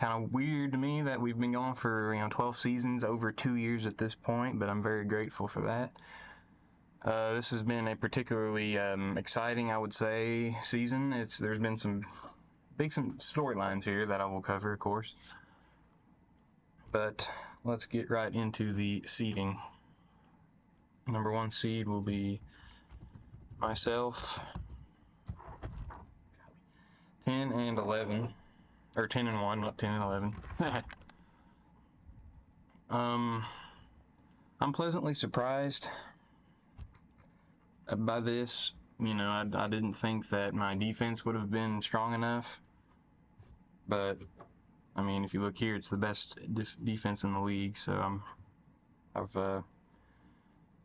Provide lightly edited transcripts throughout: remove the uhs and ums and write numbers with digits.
kind of weird to me that we've been going for 12 seasons, over 2 years at this point, but I'm very grateful for that. This has been a particularly exciting, I would say, season. There's been some storylines here that I will cover, of course. But let's get right into the seeding. Number 1 seed will be myself, 10 and 11, or 10 and 1, not 10 and 11. I'm pleasantly surprised by this. I didn't think that my defense would have been strong enough, but I mean, if you look here, it's the best defense in the league, so I've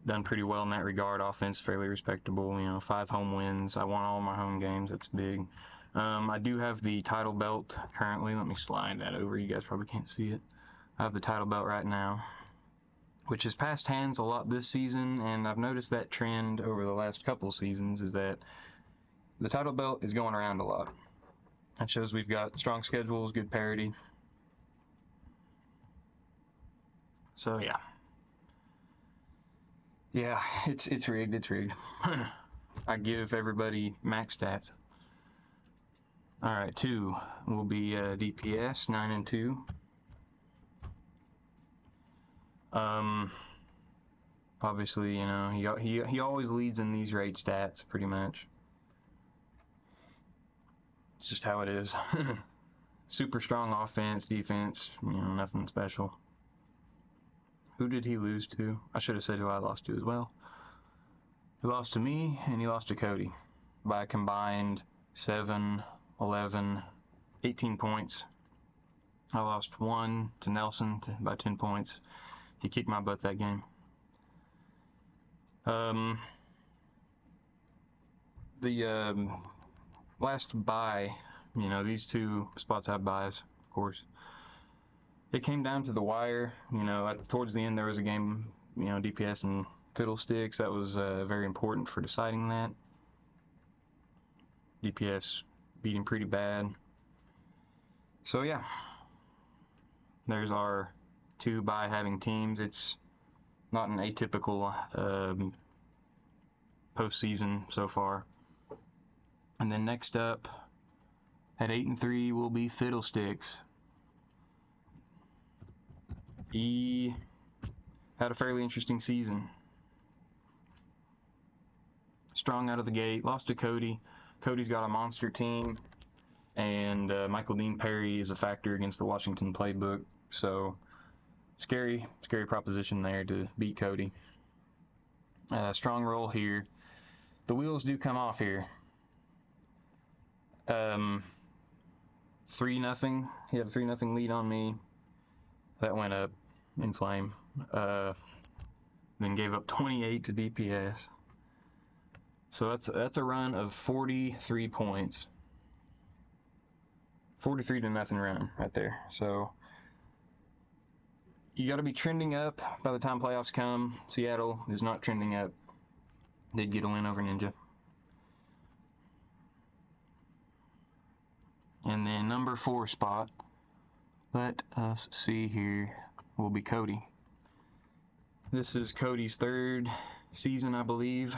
done pretty well in that regard. Offense, fairly respectable. 5 home wins. I won all my home games. That's big. I do have the title belt currently. Let me slide that over. You guys probably can't see it. I have the title belt right now, which has passed hands a lot this season, and I've noticed that trend over the last couple seasons is that the title belt is going around a lot. That shows we've got strong schedules, good parity. So yeah, it's rigged. It's rigged. I give everybody max stats. All right, 2 will be DPS, 9 and 2. Obviously, he always leads in these rate stats pretty much. It's just how it is. Super strong offense, defense, nothing special. Who did he lose to? I should have said who I lost to as well. He lost to me, and he lost to Cody by a combined 7, 11, 18 points. I lost 1 to Nelson by 10 points. He kicked my butt that game. The last bye, these 2 spots have buys, of course. It came down to the wire. Towards the end there was a game, DPS and Fiddlesticks. That was very important for deciding that. DPS beat him pretty bad. So yeah, there's our 2 bye having teams. It's not an atypical postseason so far. And then next up, at 8 and 3, will be Fiddlesticks. He had a fairly interesting season. Strong out of the gate, lost to Cody. Cody's got a monster team, and Michael Dean Perry is a factor against the Washington playbook. So scary proposition there to beat Cody. Strong roll here. The wheels do come off here. 3-0. He had a 3-0 lead on me. That went up in flame. Then gave up 28 to DPS. So that's a run of 43 points. 43-0 run right there. So you got to be trending up by the time playoffs come. Seattle is not trending up. Did get a win over Ninja. And then number 4 spot, let us see here, will be Cody. This is Cody's 3rd season, I believe.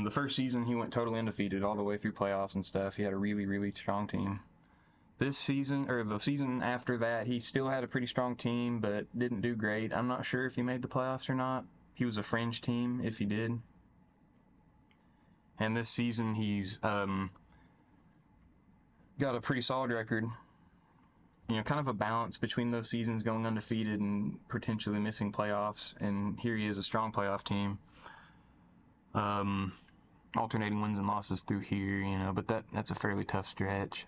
The first season he went totally undefeated all the way through playoffs and stuff. He had a really, really strong team. This season, or the season after that, he still had a pretty strong team, but didn't do great. I'm not sure if he made the playoffs or not. He was a fringe team if he did. And this season he's got a pretty solid record. Kind of a balance between those seasons, going undefeated and potentially missing playoffs. And here he is, a strong playoff team. Alternating wins and losses through here, but that's a fairly tough stretch.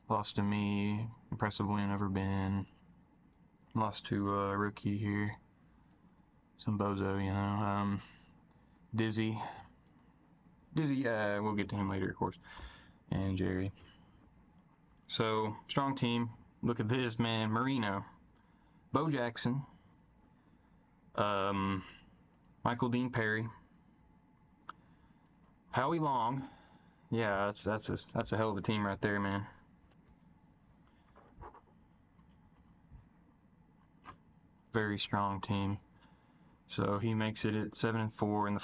Lost to me, impressive win over Ben. Lost to a rookie here, some bozo, Dizzy, we'll get to him later, of course, and Jerry. So, strong team. Look at this, man. Marino, Bo Jackson, Michael Dean Perry, Howie Long. Yeah, that's a hell of a team right there, man. Very strong team. So he makes it at 7-4 in the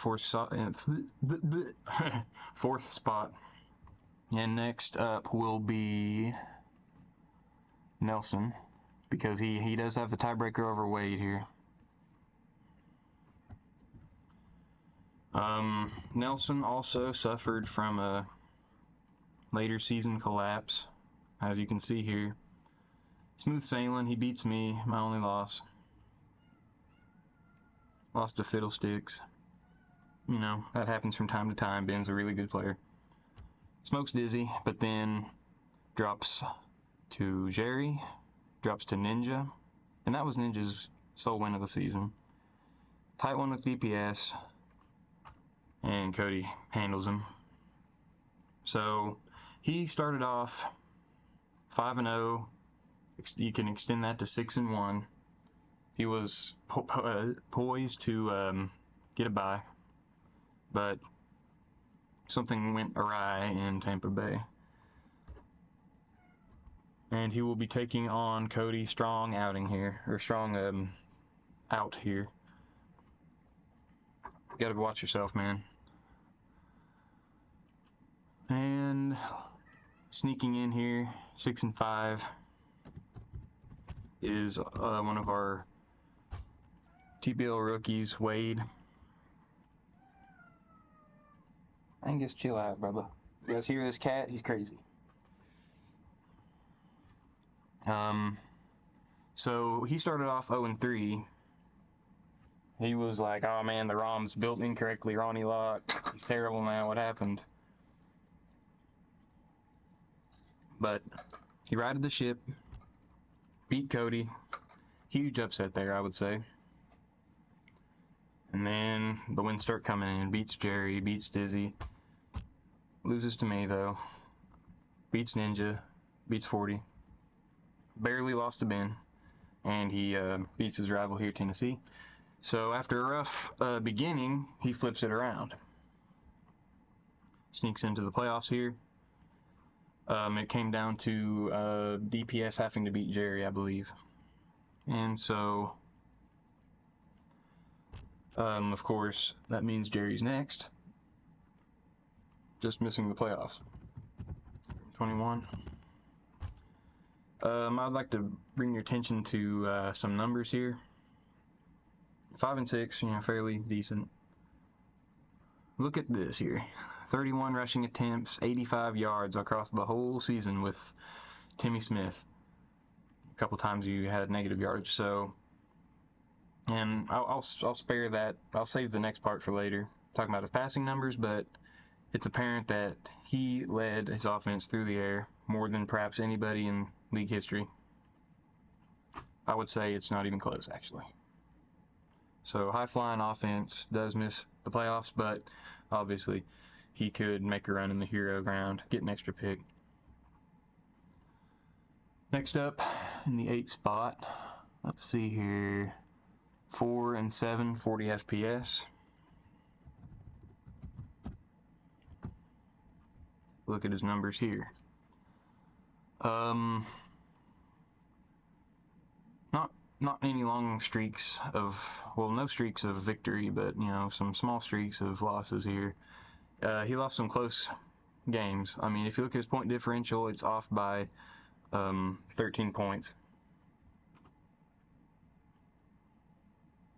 fourth spot. And next up will be Nelson, because he does have the tiebreaker over Wade here. Nelson also suffered from a later season collapse, as you can see here. Smooth sailing, he beats me, my only loss. Lost to Fiddlesticks. You know, that happens from time to time. Ben's a really good player. Smokes Dizzy, but then drops to Jerry, drops to Ninja, and that was Ninja's sole win of the season. Tight one with DPS, and Cody handles him. So he started off 5-0. You can extend that to 6-1. He was poised to get a bye, but something went awry in Tampa Bay. And he will be taking on Cody. Strong outing here, or strong out here. Gotta watch yourself, man. And sneaking in here, 6-5, is one of our TBL rookies, Wade. I can just chill out, brother. You guys hear this cat? He's crazy. So he started off 0-3. He was like, oh man, the ROM's built incorrectly, Ronnie Locke. He's terrible now, what happened? But he righted the ship, beat Cody. Huge upset there, I would say. And then the wins start coming in. Beats Jerry, beats Dizzy. Loses to me, though. Beats Ninja, beats 40. Barely lost to Ben. And he beats his rival here, Tennessee. So after a rough beginning, he flips it around. Sneaks into the playoffs here. It came down to DPS having to beat Jerry, I believe. And so, of course, that means Jerry's next. Just missing the playoffs. 21. I'd like to bring your attention to some numbers here. 5-6, you know, fairly decent. Look at this here. 31 rushing attempts, 85 yards across the whole season with Timmy Smith. A couple times you had negative yardage, so, and I'll spare that. I'll save the next part for later, talking about his passing numbers, but it's apparent that he led his offense through the air more than perhaps anybody in league history. I would say it's not even close, actually. So high-flying offense does miss the playoffs, but obviously he could make a run in the hero ground, get an extra pick. Next up, in the 8th spot, let's see here, 4-7, 40 FPS. Look at his numbers here. Not any long streaks of, well, no streaks of victory, but, you know, some small streaks of losses here. He lost some close games. I mean, if you look at his point differential, it's off by 13 points.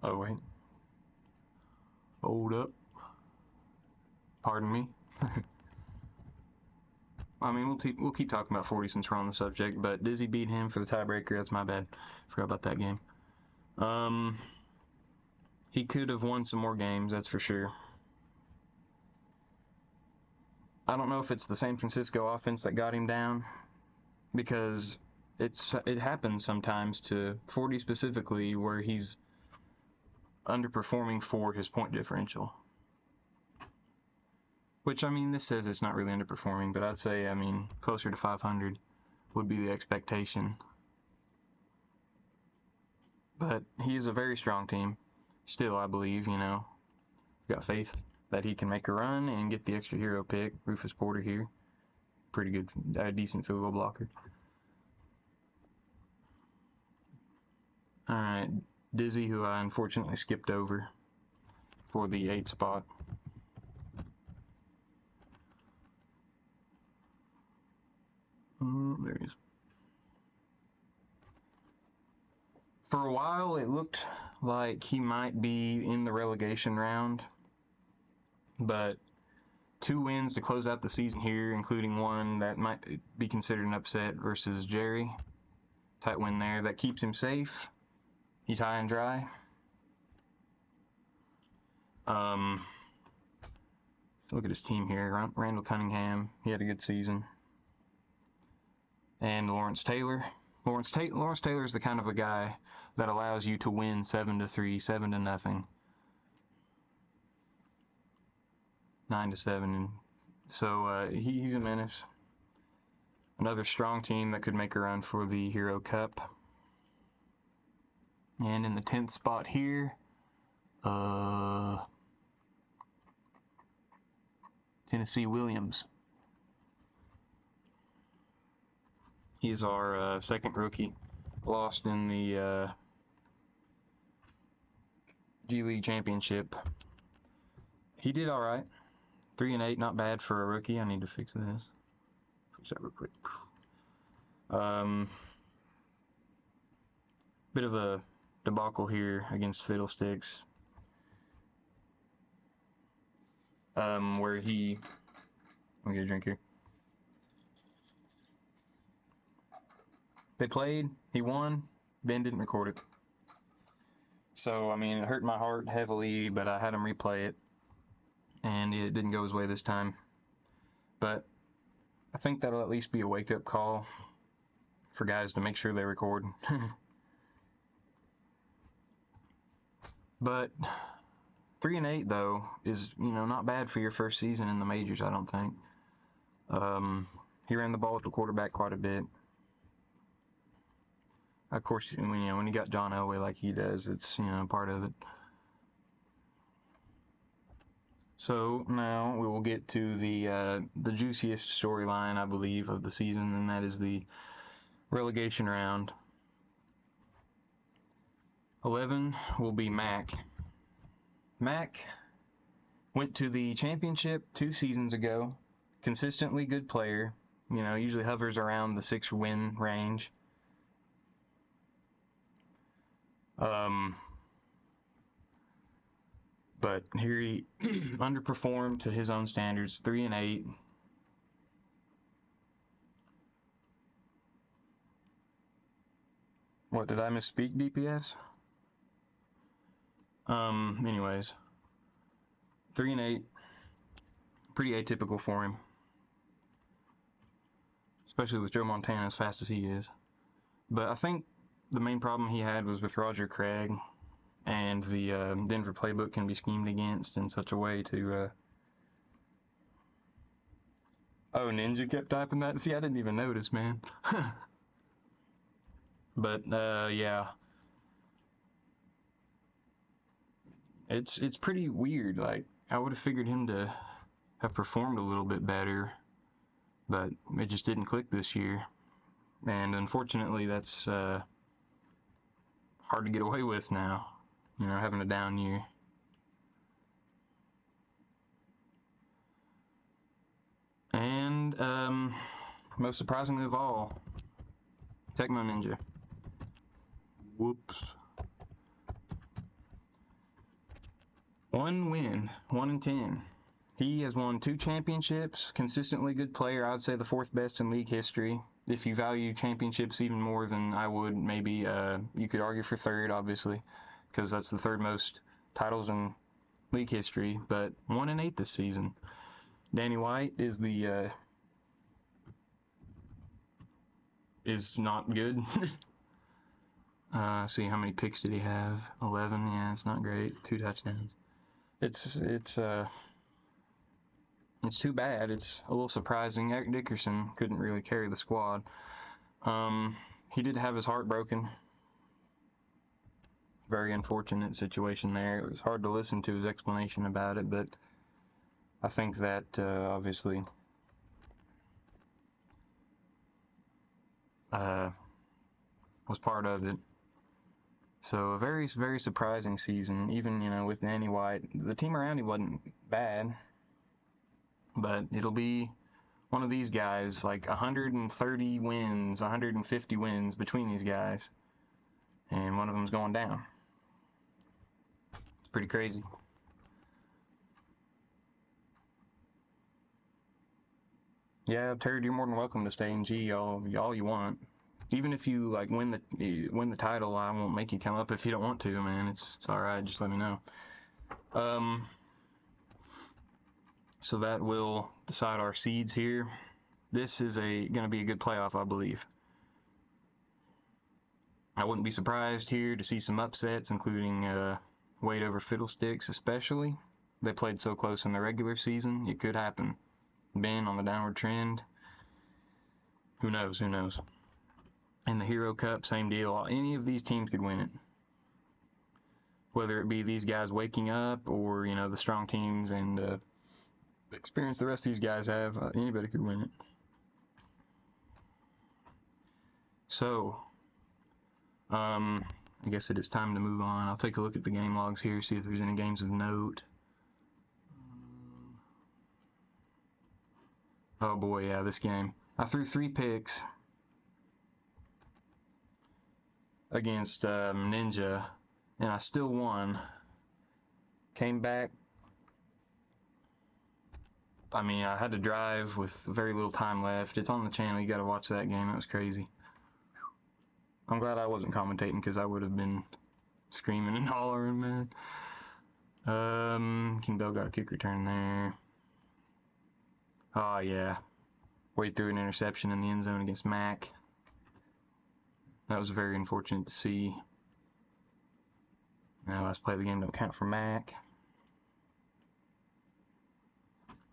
Oh, wait. Hold up. Pardon me. I mean, we'll keep talking about 40 since we're on the subject, but Dizzy beat him for the tiebreaker. That's my bad. Forgot about that game. He could have won some more games, that's for sure. I don't know if it's the San Francisco offense that got him down, because it happens sometimes to 40 specifically where he's underperforming for his point differential. Which, I mean, this says it's not really underperforming, but I'd say, I mean, closer to 500 would be the expectation. But he is a very strong team. Still, I believe, you know. Got faith that he can make a run and get the extra hero pick. Rufus Porter here. Pretty good, decent field goal blocker. All right, Dizzy, who I unfortunately skipped over for the 8th spot. There he is. For a while, it looked like he might be in the relegation round, but 2 wins to close out the season here, including one that might be considered an upset versus Jerry. Tight win there. That keeps him safe. He's high and dry. Look at his team here. Randall Cunningham, he had a good season. And Lawrence Taylor. Lawrence Taylor is the kind of a guy that allows you to win 7-3, 7-0, 9-7, and so he's a menace. Another strong team that could make a run for the Hero Cup. And in the 10th spot here, Tennessee Williams. He's our second rookie. Lost in the G League Championship. He did all right. 3-8, not bad for a rookie. I need to fix this. Fix that real quick. Bit of a debacle here against Fiddlesticks. Where he... Let me get a drink here. They played, he won, Ben didn't record it. So, I mean, it hurt my heart heavily, but I had him replay it, and it didn't go his way this time. But I think that'll at least be a wake-up call for guys to make sure they record. But 3-8, though, is, not bad for your first season in the majors, I don't think. He ran the ball with the quarterback quite a bit. Of course, when you got John Elway like he does, it's, part of it. So now we will get to the juiciest storyline, I believe, of the season, and that is the relegation round. 11 will be Mac. Mac went to the championship 2 seasons ago. Consistently good player. Usually hovers around the 6-win range. But here he underperformed to his own standards, 3-8. What, did I misspeak, DPS? Anyways, 3-8, pretty atypical for him, especially with Joe Montana as fast as he is. But I think the main problem he had was with Roger Craig, and the Denver playbook can be schemed against in such a way to... Oh, Ninja kept typing that? See, I didn't even notice, man. But, yeah. It's pretty weird. Like, I would have figured him to have performed a little bit better, but it just didn't click this year. And unfortunately, that's hard to get away with now, having a down year. And most surprisingly of all, Tecmo Ninja. Whoops. 1 win, 1-10. He has won 2 championships, consistently good player. I would say the 4th best in league history. If you value championships even more than I would, maybe you could argue for 3rd, obviously, because that's the 3rd most titles in league history. But 1-8 this season. Danny White is is not good. See, how many picks did he have? 11. Yeah, it's not great. 2 touchdowns. It's too bad. It's a little surprising. Eric Dickerson couldn't really carry the squad. He did have his heart broken. Very unfortunate situation there. It was hard to listen to his explanation about it, but I think that obviously was part of it. So a very, very surprising season. Even, you know, with Danny White, the team around him wasn't bad, but it'll be one of these guys, like 130 wins, 150 wins between these guys, and one of them's going down. It's pretty crazy. Yeah, Turd, you're more than welcome to stay in G all you want. Even if you like win the title, I won't make you come up if you don't want to, man. It's all right. Just let me know. So that will decide our seeds here. This is going to be a good playoff, I believe. I wouldn't be surprised here to see some upsets, including Wade over Fiddlesticks, especially. They played so close in the regular season. It could happen. Ben on the downward trend. Who knows? Who knows? In the Hero Cup, same deal. Any of these teams could win it. Whether it be these guys waking up or, you know, the strong teams and experience the rest of these guys have, anybody could win it. So, I guess it is time to move on. I'll take a look at the game logs here, see if there's any games of note. Oh boy, yeah, this game. I threw 3 picks against Ninja, and I still won. Came back. I mean, I had to drive with very little time left. It's on the channel. You got to watch that game. It was crazy. I'm glad I wasn't commentating because I would have been screaming and hollering, man. King Bell got a kick return there. Oh, yeah. Wade threw an interception in the end zone against Mac. That was very unfortunate to see. Now, last play of the game don't count for Mac.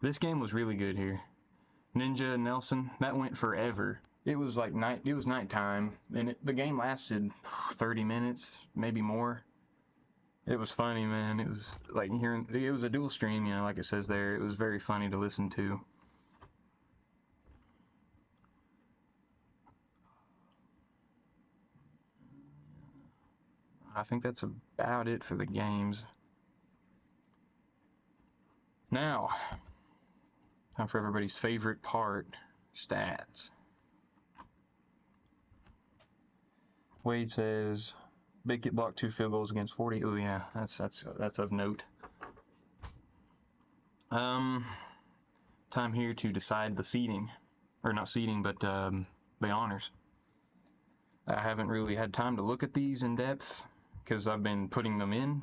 This game was really good here. Ninja and Nelson, that went forever. It was like nighttime, and the game lasted 30 minutes, maybe more. It was funny, man. It was like it was a dual stream, you know, like it says there. It was very funny to listen to. I think that's about it for the games. Now, time for everybody's favorite part, stats. Wade says Big Kit blocked 2 field goals against 40. Oh yeah, that's of note. Time here to decide the seeding, or not seeding, but the honors. I haven't really had time to look at these in depth because I've been putting them in,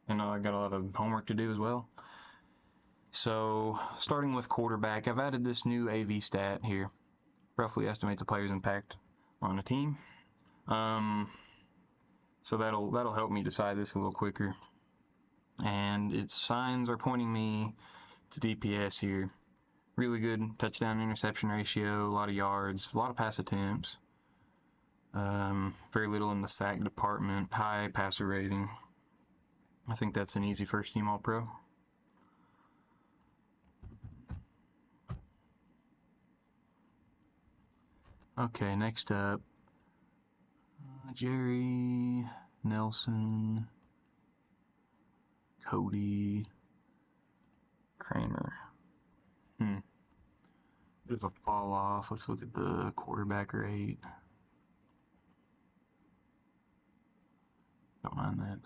and I got a lot of homework to do as well. So, starting with quarterback, I've added this new AV stat here. Roughly estimates a player's impact on a team. So that'll help me decide this a little quicker. And its signs are pointing me to DPS here. Really good touchdown interception ratio, a lot of yards, a lot of pass attempts. Very little in the sack department, high passer rating. I think that's an easy first team All-Pro. Okay, next up, Jerry, Nelson, Cody, Kramer. Bit of a fall off. Let's look at the quarterback rate. Don't mind that.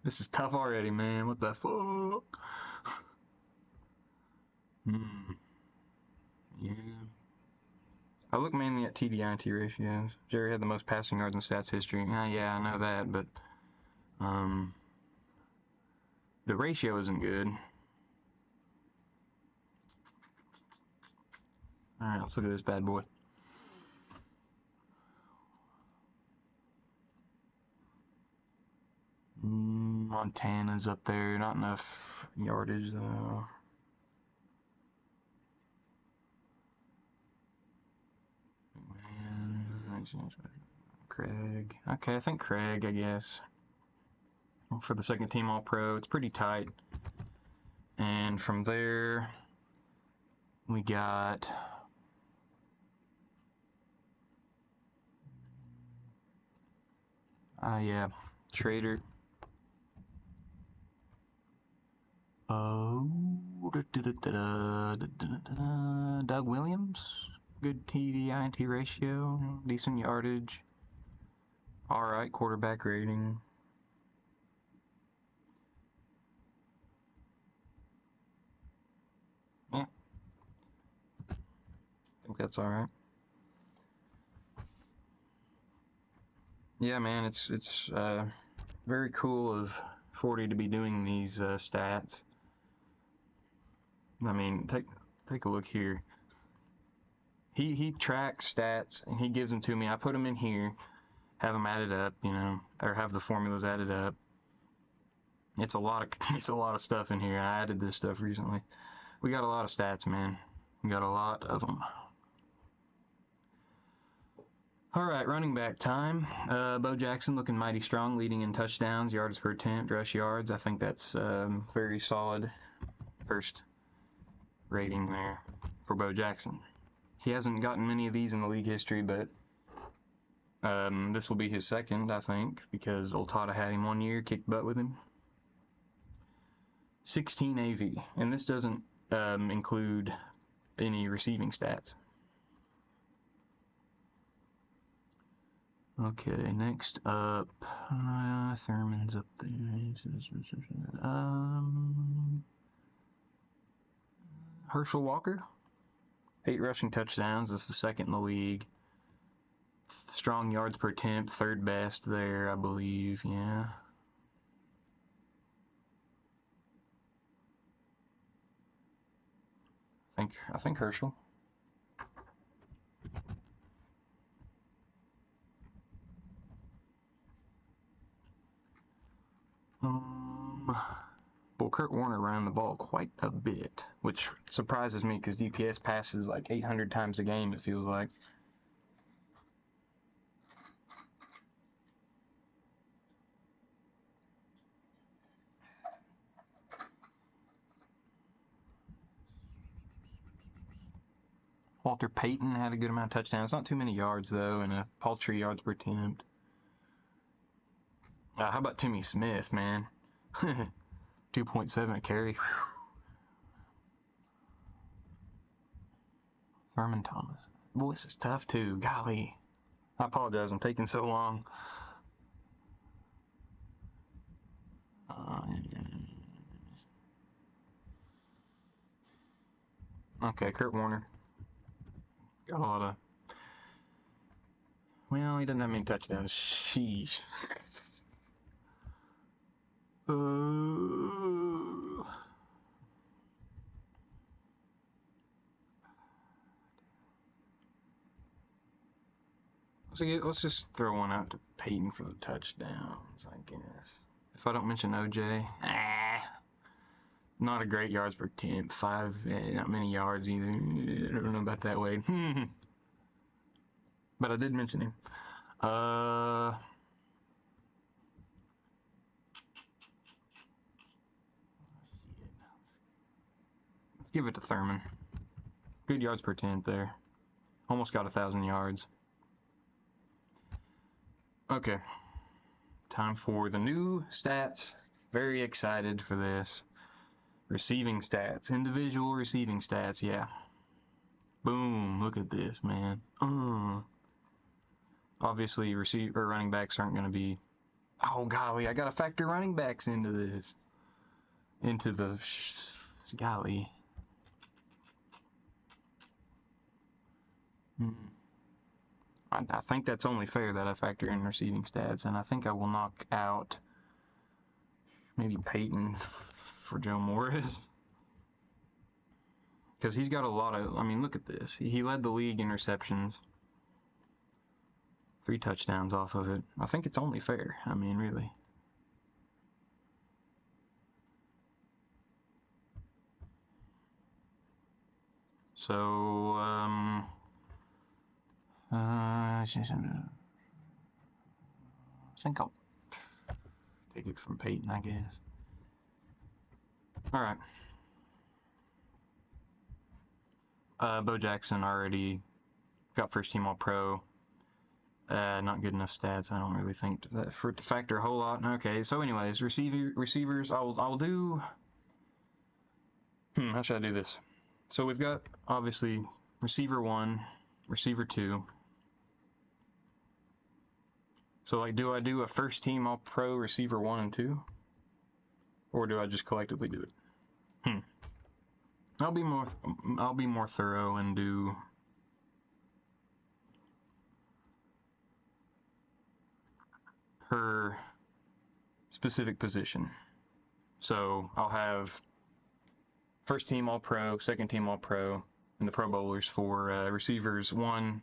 This is tough already, man. What the fuck? Yeah. I look mainly at TD/INT ratios. Jerry had the most passing yards in stats history. Yeah, I know that, but the ratio isn't good. Alright, let's look at this bad boy. Montana's up there. Not enough yardage, though. Craig. Okay, I think Craig, I guess. For the second team All-Pro, it's pretty tight. And from there, we got yeah, Schrader. Doug Williams. Good TD-INT ratio, decent yardage. Alright, quarterback rating. Yeah. I think that's alright. Yeah, man, it's very cool of 40 to be doing these stats. I mean, take a look here. He tracks stats and he gives them to me. I put them in here, have them added up, you know, or have the formulas added up. It's a lot of stuff in here. I added this stuff recently. We got a lot of stats, man. We got a lot of them. All right, running back time. Bo Jackson looking mighty strong, leading in touchdowns, yards per attempt, rush yards. I think that's very solid first rating there for Bo Jackson. He hasn't gotten many of these in the league history, but this will be his second, I think, because Old Tata had him 1 year, kicked butt with him. 16 AV, and this doesn't include any receiving stats. Okay, next up, Thurman's up there. Herschel Walker, 8 rushing touchdowns. That's the second in the league. Strong yards per attempt, third best there, I believe. Yeah. I think Herschel. Well, Kurt Warner ran the ball quite a bit, which surprises me because DPS passes like 800 times a game, it feels like. Walter Payton had a good amount of touchdowns. Not too many yards, though, and a paltry yards per attempt. How about Timmy Smith, man? 2.7 a carry. Thurman Thomas. Boy, this is tough, too. Golly. I apologize. I'm taking so long. Okay, Kurt Warner. Got a lot of... Well, he doesn't have many touchdowns. Sheesh. So let's just throw one out to Peyton for the touchdowns, I guess. If I don't mention OJ, not a great yards per attempt. 5, not many yards either. I don't know about that way. But I did mention him. Let's give it to Thurman. Good yards per attempt there. Almost got 1,000 yards. Okay. Time for the new stats. Very excited for this. Receiving stats. Individual receiving stats, yeah. Boom. Look at this, man. Obviously, running backs aren't going to be... Oh, golly, I got to factor running backs into this. Into the... Golly. I think that's only fair that I factor in receiving stats, and I think I will knock out maybe Peyton for Joe Morris. Because he's got a lot of... I mean, look at this. He led the league in receptions. 3 touchdowns off of it. I think it's only fair. I mean, really. So, I think I'll take it from Peyton, I guess. All right. Bo Jackson already got first team All Pro. Not good enough stats. I don't really think that for it to factor a whole lot. Okay, so anyways, receivers. I'll do. How should I do this? So we've got obviously receiver 1, receiver 2. So like, do I do a first team All Pro receiver 1 and 2, or do I just collectively do it? I'll be more thorough and do her specific position. So I'll have first team All Pro, second team All Pro, and the Pro Bowlers for receivers 1,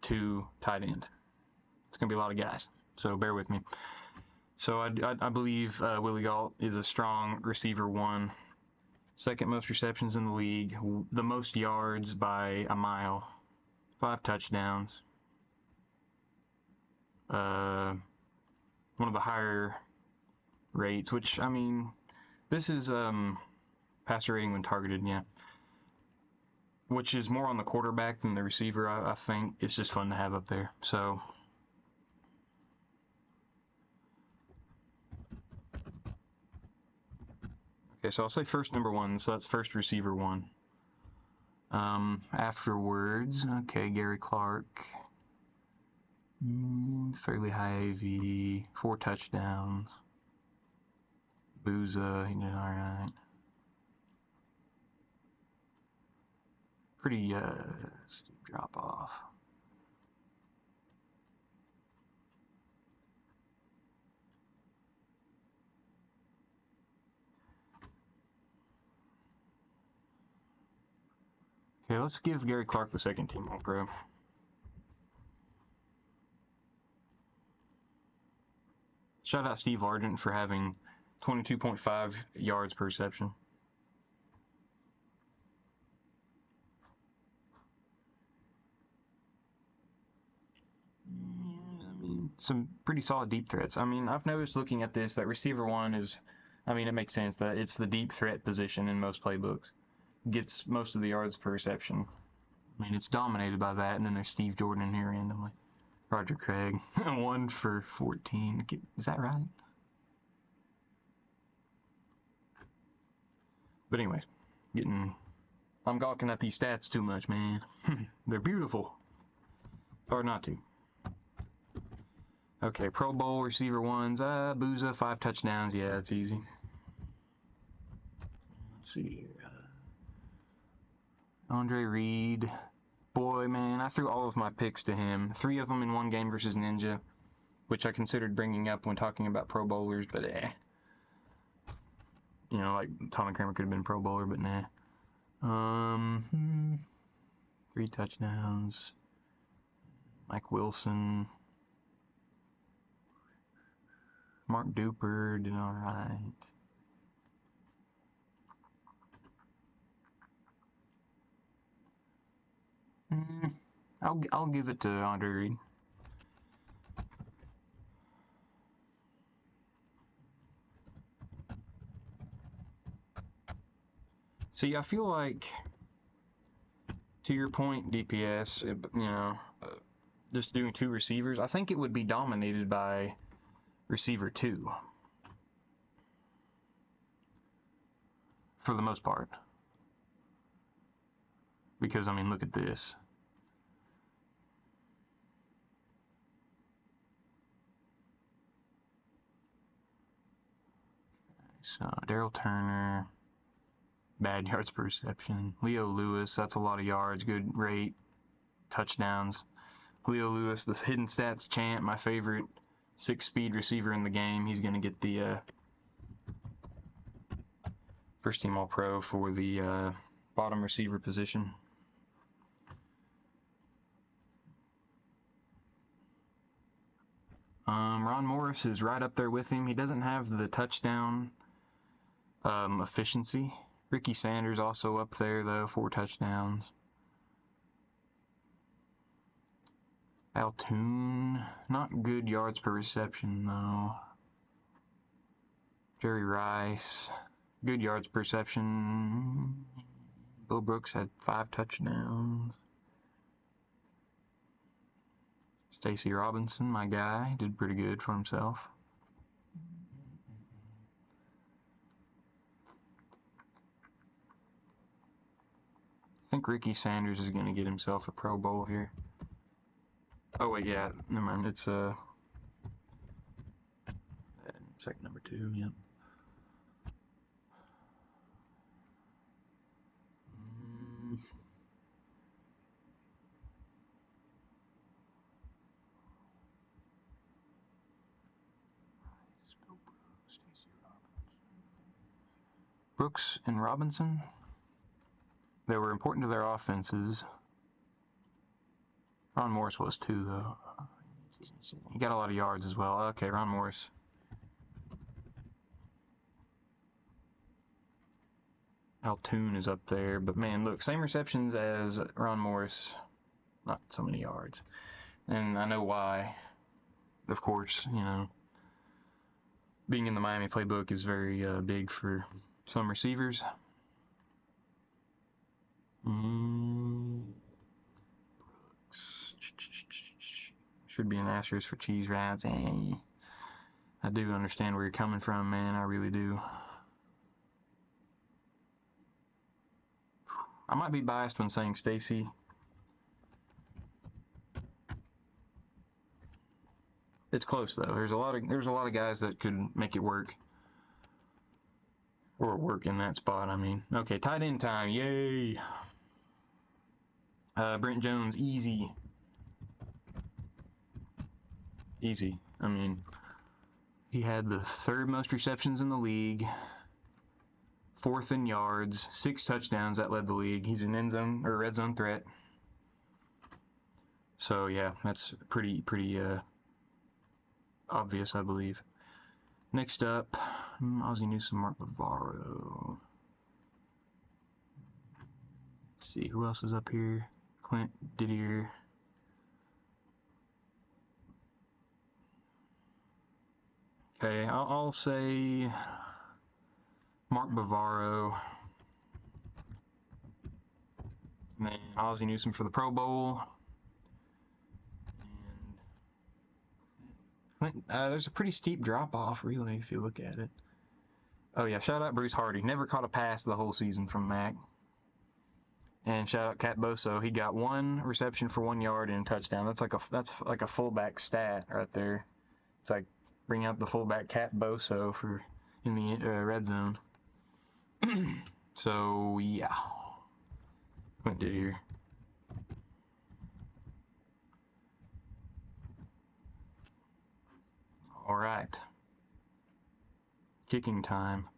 2, tight end. It's gonna be a lot of guys, so bear with me. So I believe Willie Gault is a strong receiver 1, second most receptions in the league, the most yards by a mile, 5 touchdowns, one of the higher rates, which, I mean, this is passer rating when targeted, yeah, which is more on the quarterback than the receiver. I think it's just fun to have up there. So okay, so I'll say first number 1, so that's first receiver 1. Afterwards, okay, Gary Clark, fairly high AV, 4 touchdowns. Booza, he did all right. Pretty steep drop off. Okay, let's give Gary Clark the second team All Pro. Shout out Steve Argent for having 22.5 yards per reception. I mean, some pretty solid deep threats. I mean, I've noticed looking at this that receiver 1 is, I mean, it makes sense that it's the deep threat position in most playbooks. Gets most of the yards per reception. I mean, it's dominated by that, and then there's Steve Jordan in here randomly. Roger Craig, 1 for 14. Is that right? But anyways, I'm gawking at these stats too much, man. They're beautiful. Or not to. Okay, Pro Bowl receiver 1s. Booza, 5 touchdowns. Yeah, that's easy. Let's see here. Andre Reed. Boy, man, I threw all of my picks to him. 3 of them in one game versus Ninja, which I considered bringing up when talking about Pro Bowlers, but You know, like Tommy Kramer could have been Pro Bowler, but nah. 3 touchdowns. Mike Wilson. Mark Duper did all right. I'll give it to Andre Reed. See, I feel like, to your point, DPS, you know, just doing 2 receivers, I think it would be dominated by receiver 2 for the most part. Because, I mean, look at this. So, Daryl Turner, bad yards per reception. Leo Lewis, that's a lot of yards, good rate, touchdowns. Leo Lewis, this hidden stats champ, my favorite 6-speed receiver in the game. He's going to get the first team All Pro for the bottom receiver position. Ron Morris is right up there with him. He doesn't have the touchdown efficiency. Ricky Sanders also up there, though, 4 touchdowns. Altoon, not good yards per reception though. Jerry Rice, good yards per reception. Bill Brooks had 5 touchdowns. Stacy Robinson, my guy, did pretty good for himself. I think Ricky Sanders is going to get himself a Pro Bowl here. Oh wait, yeah, never mind. It's second number 2. Yep. Brooks and Robinson. They were important to their offenses. Ron Morris was too, though. He got a lot of yards as well. Okay, Ron Morris. Altoon is up there, but man, look, same receptions as Ron Morris, not so many yards. And I know why. Of course, you know, being in the Miami playbook is very big for some receivers. Should be an asterisk for cheese wraps. I do understand where you're coming from, man. I really do. I might be biased when saying Stacy. It's close though. There's a lot of guys that could make it work. Or work in that spot, I mean. Okay, tight end time. Yay. Brent Jones, easy. Easy. I mean, he had the 3rd most receptions in the league, 4th in yards, 6 touchdowns. That led the league. He's an end zone or red zone threat. So yeah, that's pretty obvious, I believe. Next up, Ozzie Newsome, Mark Bavaro. Let's see, who else is up here? Clint Didier. Okay, I'll say Mark Bavaro. And then Ozzie Newsome for the Pro Bowl. And there's a pretty steep drop-off, really, if you look at it. Oh, yeah, shout out Bruce Hardy. Never caught a pass the whole season from Mac. And shout out Cat Boso. He got 1 reception for 1 yard and a touchdown. That's like a fullback stat right there. It's like bring out the fullback Cat Boso for in the red zone. So yeah, what did here? All right, kicking time.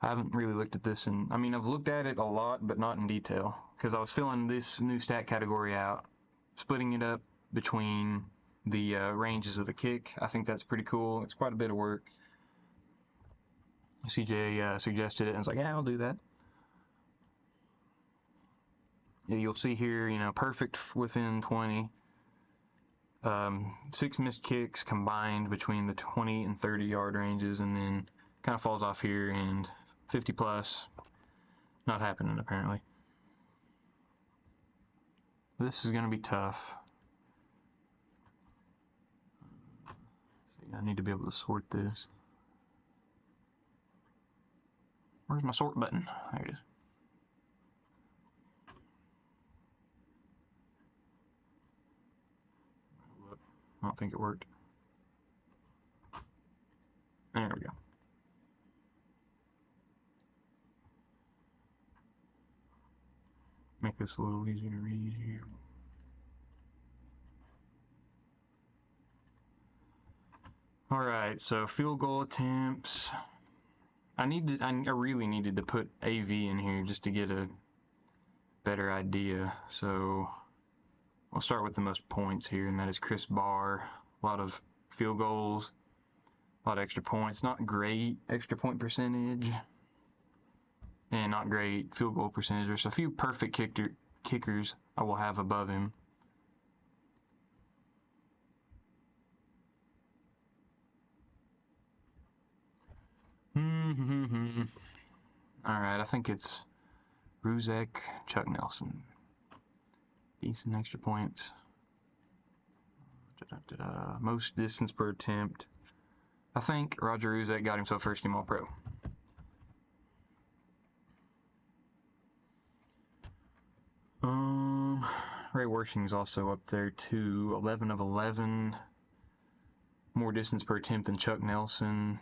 I haven't really looked at this, and I mean I've looked at it a lot, but not in detail, because I was filling this new stat category out, splitting it up between the ranges of the kick. I think that's pretty cool. It's quite a bit of work. CJ suggested it, and I was like, yeah, I'll do that. Yeah, you'll see here, you know, perfect within 20. 6 missed kicks combined between the 20 and 30 yard ranges, and then kind of falls off here, and 50 plus, not happening apparently. This is going to be tough. I need to be able to sort this. Where's my sort button? There it is. I don't think it worked. There we go. Make this a little easier to read here. All right, so field goal attempts. I really needed to put AV in here just to get a better idea. So I'll start with the most points here, and that is Chris Barr. A lot of field goals, a lot of extra points. Not great extra point percentage, and not great field goal percentage. There's a few perfect kickers I will have above him. Alright, I think it's Ruzek, Chuck Nelson. Decent extra points. Most distance per attempt. I think Roger Ruzek got himself first team All-Pro. Ray Wersching's also up there too. 11 of 11. More distance per attempt than Chuck Nelson.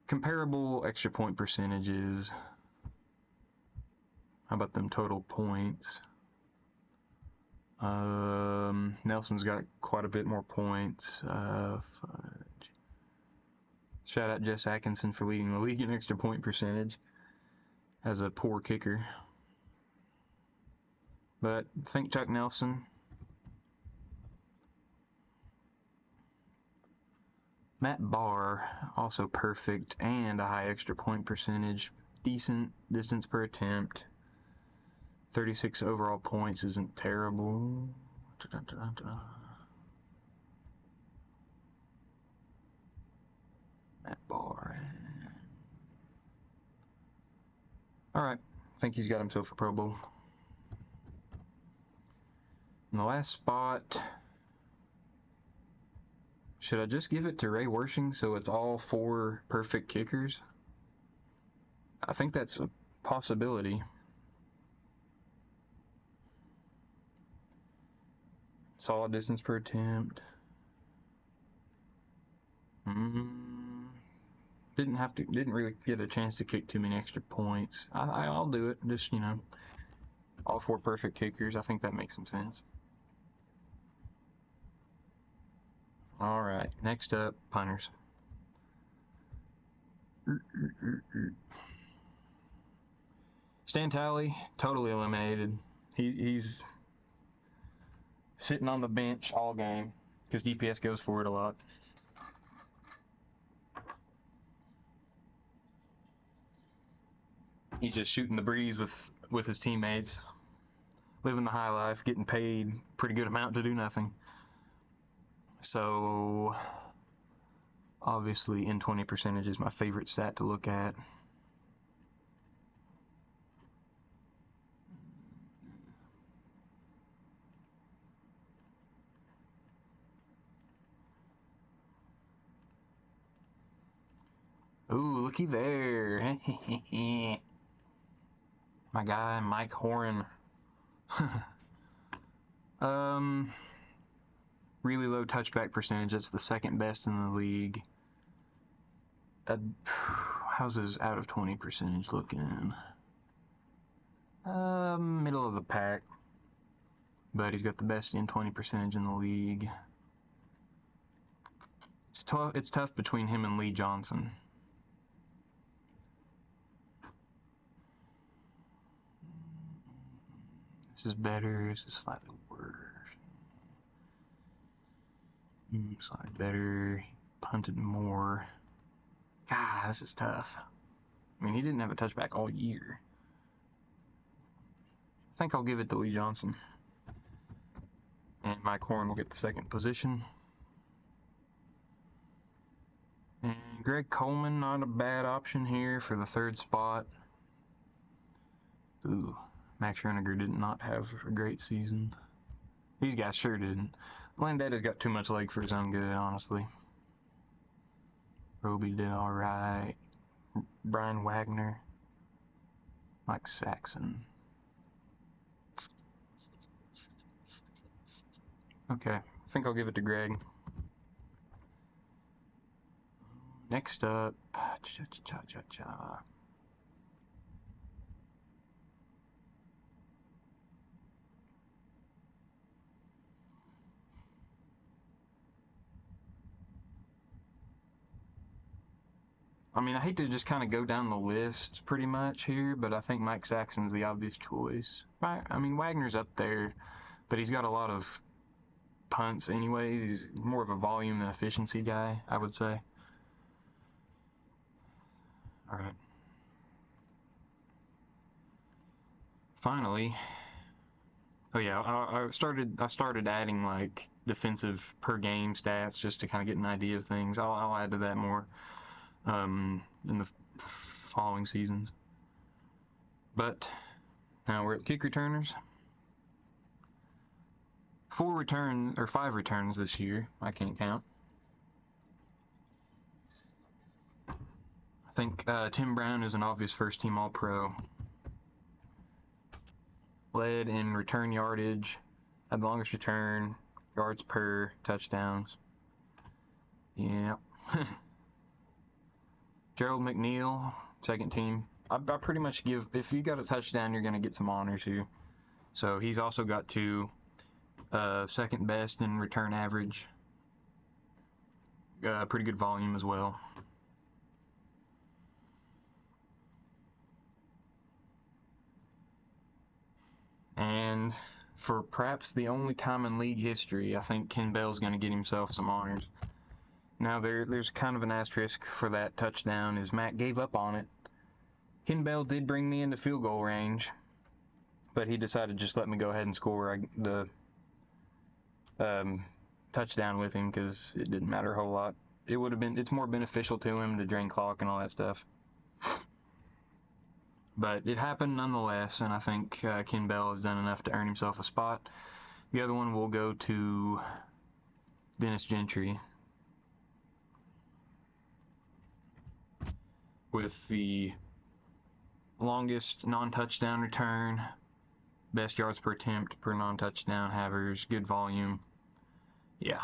Comparable extra point percentages. How about them total points? Nelson's got quite a bit more points. Shout out Jess Atkinson for leading the league in extra point percentage as a poor kicker. But I think Chuck Nelson. Matt Barr, also perfect and a high extra point percentage. Decent distance per attempt. 36 overall points isn't terrible. Matt Barr. Alright, I think he's got himself a Pro Bowl. In the last spot, should I just give it to Ray Wersching so it's all 4 perfect kickers? I think that's a possibility. Solid distance per attempt. Didn't really get a chance to kick too many extra points. I'll do it. Just, you know, all 4 perfect kickers. I think that makes some sense. All right, next up, punters. Stan Talley, totally eliminated. He's sitting on the bench all game because DPS goes for it a lot. He's just shooting the breeze with his teammates, living the high life, getting paid pretty good amount to do nothing. So obviously in-20 percentage is my favorite stat to look at. Ooh, looky there. My guy, Mike Horan. Really low touchback percentage. That's the second best in the league. How's his out of 20 percentage looking? Middle of the pack. But he's got the best in 20 percentage in the league. It's tough between him and Lee Johnson. This is better. This is slightly worse. Slightly better. Punted more. God, this is tough. I mean, he didn't have a touchback all year. I think I'll give it to Lee Johnson. And Mike Horn will get the second position. And Greg Coleman, not a bad option here for the third spot. Ooh, Max Reniger did not have a great season. These guys sure didn't. Landetta's got too much leg for his own good, honestly. Roby did alright. Brian Wagner. Mike Saxon. Okay, I think I'll give it to Greg. Next up, I mean, I hate to just kind of go down the list pretty much here, but I think Mike Saxon's the obvious choice. I mean, Wagner's up there, but he's got a lot of punts anyway. He's more of a volume than efficiency guy, I would say. All right. finally, oh yeah, I started adding like defensive per game stats just to kind of get an idea of things. I'll add to that more in the following seasons. But now we're at kick returners. 5 returns this year. I can't count. I think Tim Brown is an obvious first-team All-Pro. Led in return yardage, had the longest return, yards per, touchdowns. Yeah. Gerald McNeil, second team. I pretty much give, if you got a touchdown, you're going to get some honors here. So he's also got 2, second best in return average. Pretty good volume as well. And for perhaps the only time in league history, I think Ken Bell's going to get himself some honors. Now there's kind of an asterisk for that touchdown, is Matt gave up on it. Ken Bell did bring me into field goal range, but he decided to just let me go ahead and score the touchdown with him because it didn't matter a whole lot. It's more beneficial to him to drain clock and all that stuff. But it happened nonetheless, and I think Ken Bell has done enough to earn himself a spot. The other one will go to Dennis Gentry with the longest non-touchdown return, best yards per attempt per non-touchdown, havers, good volume. Yeah.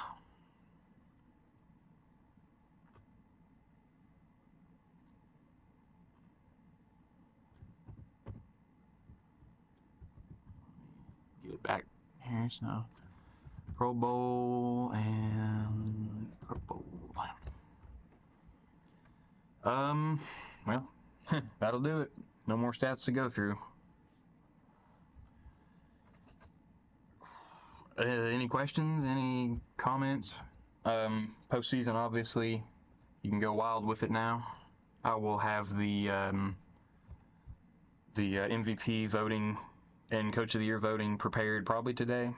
Get it back here, so Pro Bowl and Pro Bowl. Well, that'll do it. No more stats to go through. Any questions? Any comments? Postseason, obviously, you can go wild with it now. I will have the MVP voting and Coach of the Year voting prepared probably today,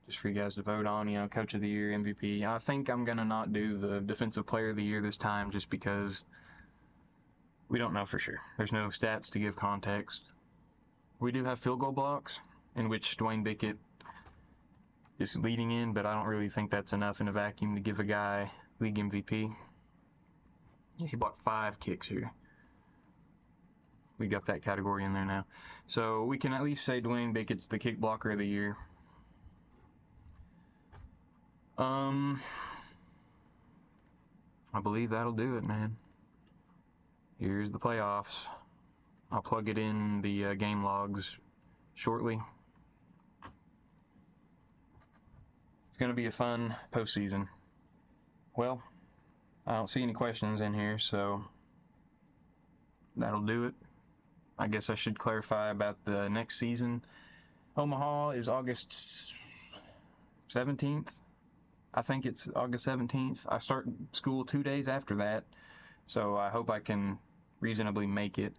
just for you guys to vote on. You know, Coach of the Year, MVP. I think I'm gonna not do the Defensive Player of the Year this time, just because we don't know for sure. There's no stats to give context. We do have field goal blocks, in which Dwayne Bickett is leading in, but I don't really think that's enough in a vacuum to give a guy league MVP. Yeah, he blocked 5 kicks here. We got that category in there now. So we can at least say Dwayne Bickett's the kick blocker of the year. I believe that'll do it, man. Here's the playoffs. I'll plug it in the game logs shortly. It's going to be a fun postseason. Well, I don't see any questions in here, so that'll do it. I guess I should clarify about the next season. Omaha is August 17th. I think it's August 17th. I start school 2 days after that, so I hope I can reasonably make it.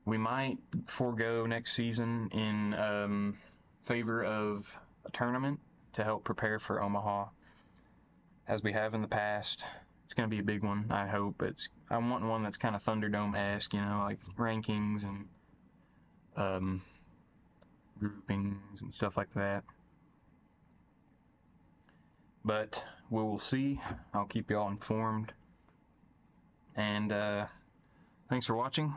We might forego next season in favor of a tournament to help prepare for Omaha, as we have in the past. It's going to be a big one, I hope. I'm wanting one that's kind of Thunderdome-esque, you know, like rankings and groupings and stuff like that. But we will see. I'll keep you all informed. And thanks for watching.